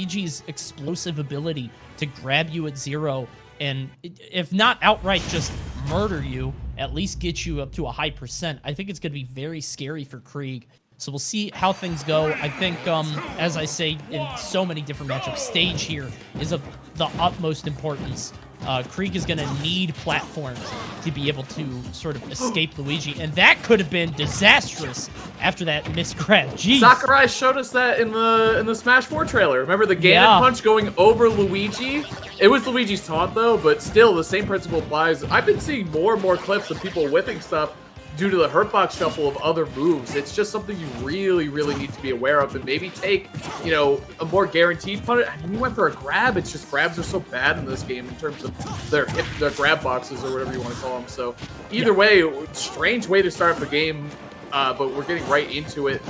Luigi's explosive ability to grab you at 0 and, if not outright just murder you, at least get you up to a high percent, I think it's going to be very scary for Kreeg. So we'll see how things go. I think, as I say in so many different matchups, stage here is of the utmost importance. Kreeg is going to need platforms to be able to sort of escape Luigi, and that could have been disastrous after that missed grab. Jeez. Sakurai showed us that in the Smash 4 trailer. Remember the Ganon punch going over Luigi? It was Luigi's taunt though, but still the same principle applies. I've been seeing more and more clips of people whipping stuff due to the hurtbox shuffle of other moves. It's just something you really, really need to be aware of and maybe take, you know, a more guaranteed punish. I mean, you went for a grab. It's just grabs are so bad in this game in terms of their grab boxes or whatever you want to call them. So either way, strange way to start the game, but we're getting right into it.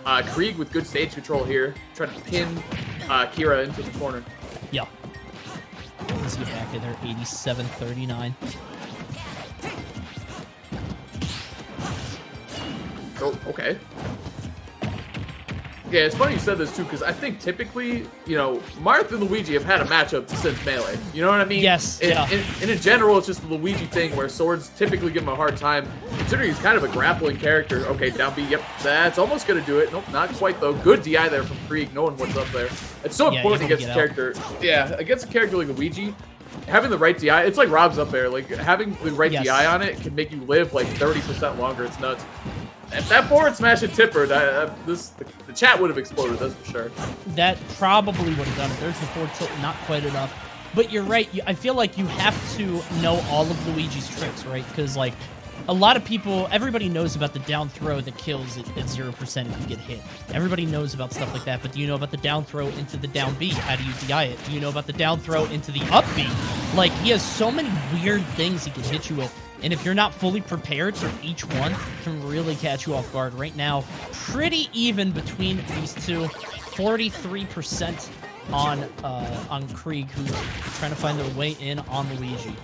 Kreeg with good stage control here, trying to pin Kira into the corner. Yeah. Let's get back in there, 87-39. Oh, okay. Yeah, it's funny you said this too, because I think typically, you know, Marth and Luigi have had a matchup since Melee. You know what I mean? Yes. And in general, it's just the Luigi thing where swords typically give him a hard time, considering he's kind of a grappling character. Okay, down B. Yep, that's almost gonna do it. Nope, not quite though. Good DI there from Kreeg, knowing what's up there. It's so important against a character. Yeah, against a character like Luigi. Having the right DI, it's like Rob's up there. Like having the right DI on it can make you live like 30% longer. It's nuts. If that forward smash and tipper, the chat would have exploded, that's for sure. That probably would have done it. There's the forward tilt, not quite enough. But you're right. I feel like you have to know all of Luigi's tricks, right? Because, like, a lot of people, everybody knows about the down throw that kills at 0% if you get hit. Everybody knows about stuff like that, but do you know about the down throw into the down B? How do you DI it? Do you know about the down throw into the up B? Like, he has so many weird things he can hit you with. And if you're not fully prepared for each one, it can really catch you off guard. Right now, pretty even between these two. 43% on Kreeg, who's trying to find their way in on Luigi.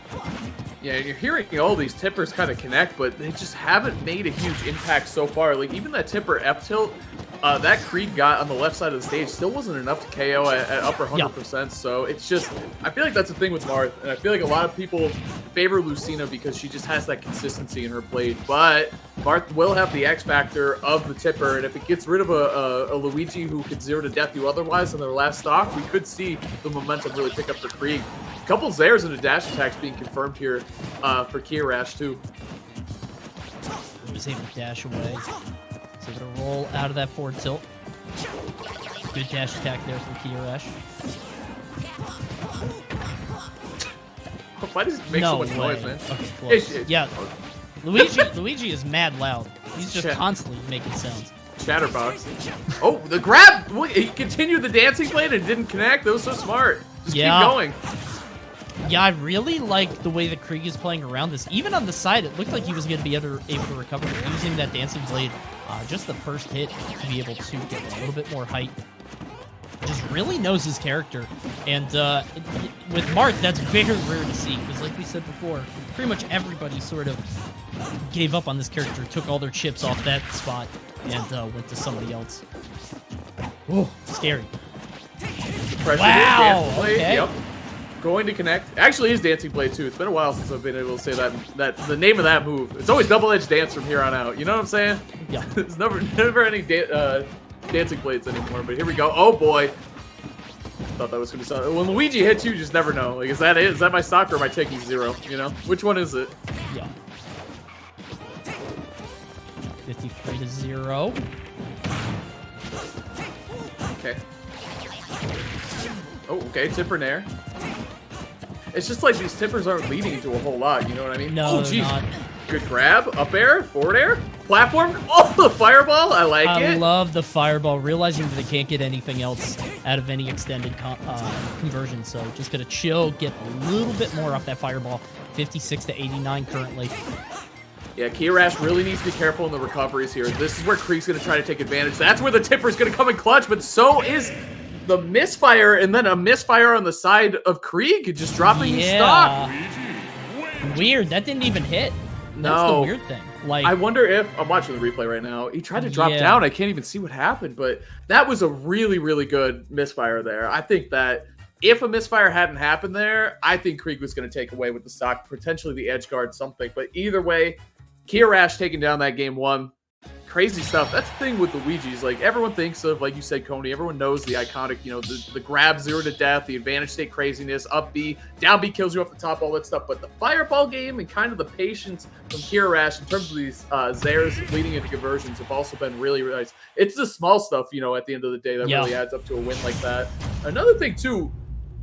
Yeah, you're hearing all these tippers kind of connect, but they just haven't made a huge impact so far. Like, even that tipper F tilt, that Kreeg got on the left side of the stage still wasn't enough to KO at upper 100%. So it's just, I feel like that's the thing with Marth, and I feel like a lot of people favor Lucina because she just has that consistency in her blade. But Marth will have the X factor of the tipper, and if it gets rid of a Luigi who could 0 to death you otherwise in their last stock, we could see the momentum really pick up for Kreeg. A couple Zairs and a dash attacks being confirmed here for Kiyarash too. He was able to dash away. So able to roll out of that forward tilt. Good dash attack there from Kiyarash. Why does it make so much noise, man? Okay, close. Yeah, Luigi is mad loud. He's just constantly making sounds. Chatterbox. Oh, the grab! He continued the dancing blade and didn't connect. That was so smart. Just keep going. Yeah, I really like the way that Kreeg is playing around this. Even on the side, it looked like he was going to be able to recover using that dancing blade. Just the first hit to be able to get a little bit more height. Just really knows his character. And with Marth, that's very rare to see. Because like we said before, pretty much everybody sort of gave up on this character, took all their chips off that spot, and went to somebody else. Whoa, scary. Wow, okay. Yep. Going to connect. Actually, is dancing blade too. It's been a while since I've been able to say that the name of that move. It's always double-edged dance from here on out. You know what I'm saying? Yeah. There's never any dancing blades anymore. But here we go. Oh boy. Thought that was gonna be something. When Luigi hits you just never know. Like, is that my stock or am I taking 0? You know, which one is it? Yeah. 53-0. Okay. Oh, okay, tipper nair. It's just like these tippers aren't leading to a whole lot, you know what I mean? No, they're not. Good grab, up air, forward air, platform. Oh, the fireball, I like it. I love the fireball, realizing that they can't get anything else out of any extended conversion. So just gonna chill, get a little bit more off that fireball. 56-89 currently. Yeah, Kiyarash really needs to be careful in the recoveries here. This is where Kreeg's gonna try to take advantage. That's where the tipper's gonna come in clutch, but so is the misfire, and then a misfire on the side of Kreeg, just dropping stock. Weird, that didn't even hit. No. That's the weird thing. Like, I wonder if I'm watching the replay right now. He tried to drop down. I can't even see what happened, but that was a really, really good misfire there. I think that if a misfire hadn't happened there, I think Kreeg was going to take away with the stock, potentially the edge guard, something. But either way, Kiyarash taking down that game 1. Crazy stuff. That's the thing with Luigi's. Like, everyone thinks of, like you said, Coney, everyone knows the iconic, you know, the grab 0 to death, the advantage state craziness, up B, down B kills you off the top, all that stuff. But the fireball game and kind of the patience from Kiyarash in terms of these Zares leading into conversions have also been really, really nice. It's the small stuff, you know, at the end of the day that really adds up to a win like that. Another thing, too,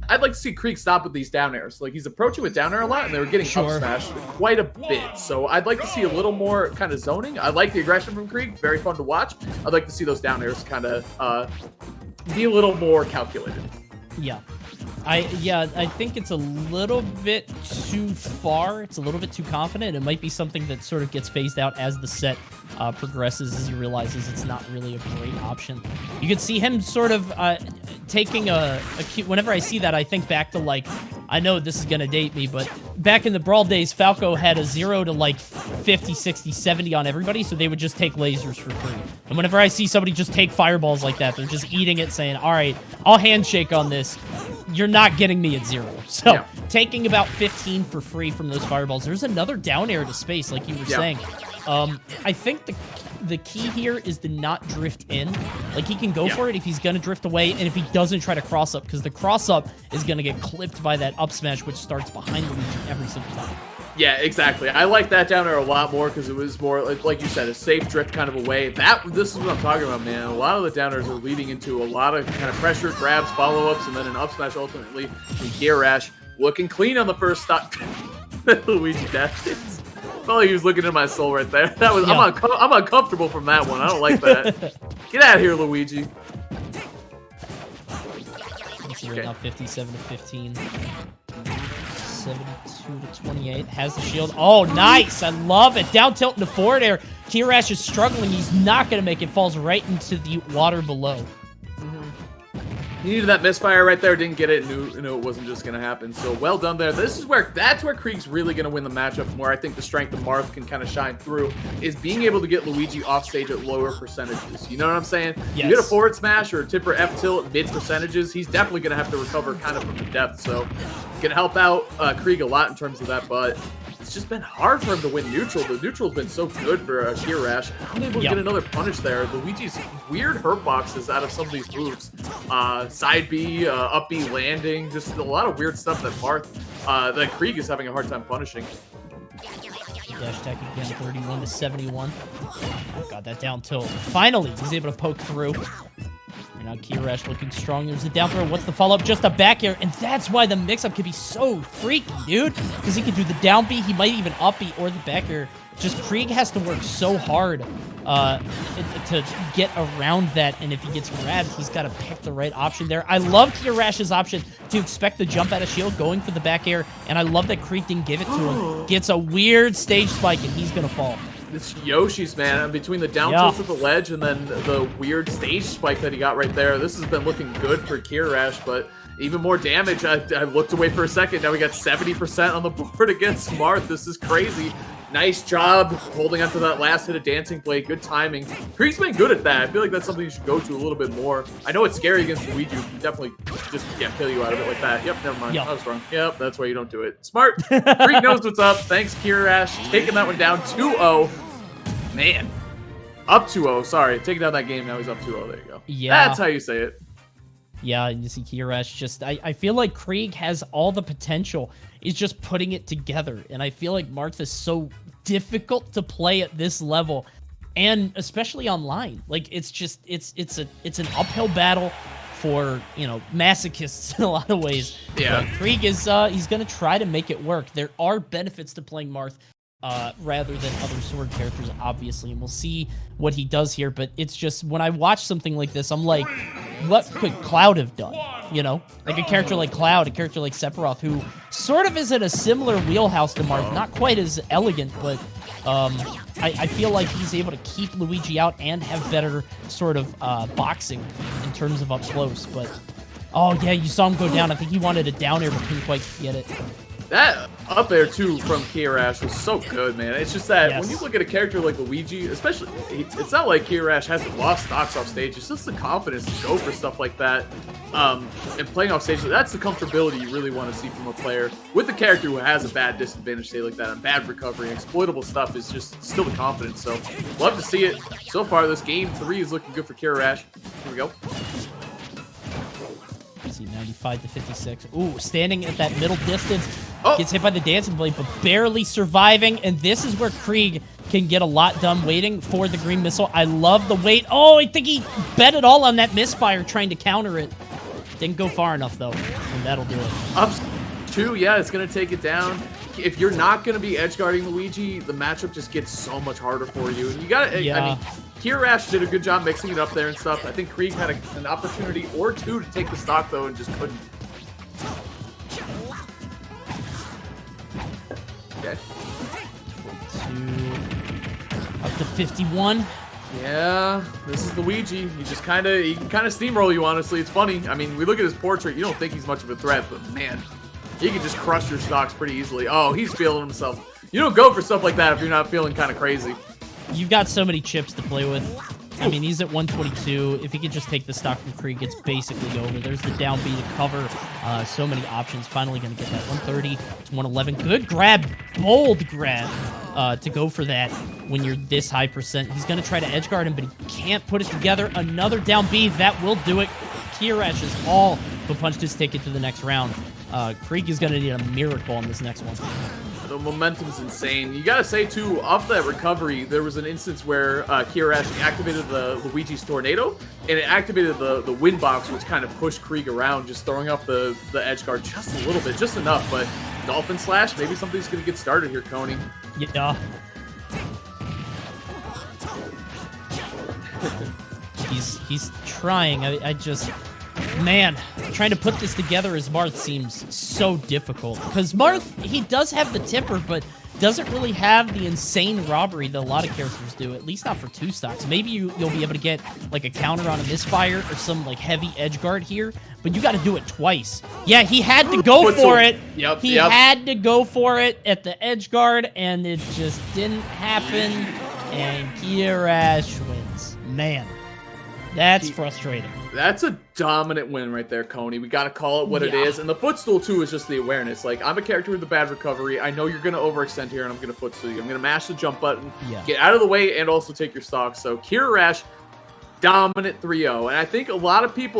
I'd like to see Kreeg stop with these down airs. Like, he's approaching with down air a lot, and they were getting up smashed quite a bit. So I'd like to see a little more kind of zoning. I like the aggression from Kreeg. Very fun to watch. I'd like to see those down airs kind of be a little more calculated. Yeah. I think it's a little bit too far. It's a little bit too confident. It might be something that sort of gets phased out as the set progresses, as he realizes it's not really a great option. You can see him sort of taking whenever I see that, I think back to, like, I know this is going to date me, but back in the Brawl days, Falco had a 0 to like 50, 60, 70 on everybody, so they would just take lasers for free. And whenever I see somebody just take fireballs like that, they're just eating it, saying, all right, I'll handshake on this. You're not getting me at 0. So taking about 15 for free from those fireballs. There's another down air to space, like you were saying. I think the key here is to not drift in. Like, he can go for it if he's going to drift away, and if he doesn't try to cross up, because the cross up is going to get clipped by that up smash, which starts behind Luigi every single time. Yeah, exactly. I like that down there a lot more because it was more, like you said, a safe drift kind of a way. This is what I'm talking about, man. A lot of the downers are leading into a lot of kind of pressure, grabs, follow-ups, and then an up smash ultimately. And Kiyarash looking clean on the first stop. Luigi dashed it. Felt like he was looking in my soul right there. That was I'm uncomfortable from that one. I don't like that. Get out of here, Luigi. Let's see right now, 57 to 15. 72 to 28. Has the shield. Oh, nice. I love it. Down tilt into forward air. Kiyarash is struggling. He's not going to make it. Falls right into the water below. He needed that misfire right there, didn't get it, knew it wasn't just going to happen. So well done there. That's where Kreeg's really going to win the matchup, and where I think the strength of Marth can kind of shine through, is being able to get Luigi off stage at lower percentages. You know what I'm saying? Yes. You get a forward smash or a tip or F tilt at mid percentages, he's definitely going to have to recover kind of from the depth. So going to help out Kreeg a lot in terms of that, but it's just been hard for him to win neutral. The neutral's been so good for Kiyarash. Unable to get another punish there. Luigi's weird hurt boxes out of some of these moves. Side B, up B landing, just a lot of weird stuff that that Kreeg is having a hard time punishing. Dash attack again, 31 to 71. Got that down tilt. Finally, he's able to poke through. And now Kiyarash looking strong. There's a down throw. What's the follow-up? Just a back air. And that's why the mix-up can be so freaky, dude. Because he can do the down B. He might even up B or the back air. Just Kreeg has to work so hard to get around that. And if he gets grabbed, he's got to pick the right option there. I love Kiyarash's option to expect the jump out of shield, going for the back air. And I love that Kreeg didn't give it to him. Gets a weird stage spike, and he's going to fall. It's Yoshi's, man. Between the down tilts at the ledge and then the weird stage spike that he got right there, this has been looking good for Kiyarash, but even more damage. I looked away for a second. Now we got 70% on the board against Marth. This is crazy. Nice job holding onto that last hit of Dancing Blade. Good timing. Kreeg's been good at that. I feel like that's something you should go to a little bit more. I know it's scary against Luigi. You definitely just kill you out of it like that. Yep, never mind. I was wrong. Yep, that's why you don't do it. Smart. Kreeg knows what's up. Thanks, Kiyarash. Taking that one down 2-0. Man. Up 2-0. Sorry. Taking down that game. Now he's up 2-0. There you go. Yeah. That's how you say it. Yeah, you see Kiyarash just... I feel like Kreeg has all the potential. He's just putting it together. And I feel like Marth is so difficult to play at this level. And especially online. Like, it's just... It's an uphill battle for, you know, masochists in a lot of ways. Yeah. But Kreeg is... he's going to try to make it work. There are benefits to playing Marth. Rather than other sword characters, obviously, and we'll see what he does here, but it's just, when I watch something like this, I'm like, what could Cloud have done? You know? Like a character like Cloud, a character like Sephiroth, who sort of is in a similar wheelhouse to Marth, not quite as elegant, but I feel like he's able to keep Luigi out and have better sort of boxing in terms of up close, but oh yeah, you saw him go down. I think he wanted a down air, but couldn't quite get it. That up there too from Kiyarash was so good, man. It's just that Yes. when you look at a character like Luigi, especially, it's not like Kiyarash hasn't lost stocks off stage. It's just the confidence to go for stuff like that. And playing off stage, that's the comfortability you really want to see from a player with a character who has a bad disadvantage state like that, and bad recovery, exploitable stuff is just still the confidence. So love to see it. So far, this game 3 is looking good for Kiyarash. Here we go. See, 95 to 56. Ooh, standing at that middle distance. Oh. Gets hit by the dancing blade, but barely surviving. And this is where Kreeg can get a lot done waiting for the green missile. I love the wait. Oh, I think he bet it all on that misfire trying to counter it. Didn't go far enough, though. And that'll do it. Up 2, yeah, it's going to take it down. If you're not going to be edge guarding Luigi, the matchup just gets so much harder for you. And you got to, Yeah. I mean, Kiyarash did a good job mixing it up there and stuff. I think Kreeg had an opportunity or two to take the stock, though, and just couldn't. Okay. 22. Up to 51. Yeah, this is Luigi. He just kind of, he can kind of steamroll you, honestly. It's funny. I mean, we look at his portrait, you don't think he's much of a threat, but man, he can just crush your stocks pretty easily. Oh, he's feeling himself. You don't go for stuff like that if you're not feeling kind of crazy. You've got so many chips to play with. I mean, he's at 122. If he could just take the stock from Kreeg, it's basically over. There's the down B to cover. So many options. Finally going to get that 130 to 111. Good grab. Bold grab to go for that when you're this high percent. He's going to try to edge guard him, but he can't put it together. Another down B. That will do it. Kiyarash is all but punched his ticket to the next round. Kreeg is going to need a miracle on this next one. The momentum's insane. You gotta say, too, off that recovery, there was an instance where Kiyarash activated the Luigi's Tornado, and it activated the wind box, which kind of pushed Kreeg around, just throwing off the edge guard just a little bit, just enough. But Dolphin Slash, maybe something's gonna get started here, Coney. Yeah. He's trying. I just... Man, trying to put this together as Marth seems so difficult. Because Marth, he does have the tipper, but doesn't really have the insane robbery that a lot of characters do, at least not for 2 stocks. Maybe you'll be able to get like a counter on a misfire or some like heavy edge guard here, but you got to do it twice. Yeah, he had to go for it. Yep, he had to go for it at the edge guard, and it just didn't happen, and Kiyarash wins. Man, that's frustrating. That's a dominant win right there, Coney. We got to call it what it is. And the footstool, too, is just the awareness. Like, I'm a character with a bad recovery. I know you're going to overextend here, and I'm going to footstool you. I'm going to mash the jump button, get out of the way, and also take your stock. So, Kiyarash, dominant 3-0. And I think a lot of people are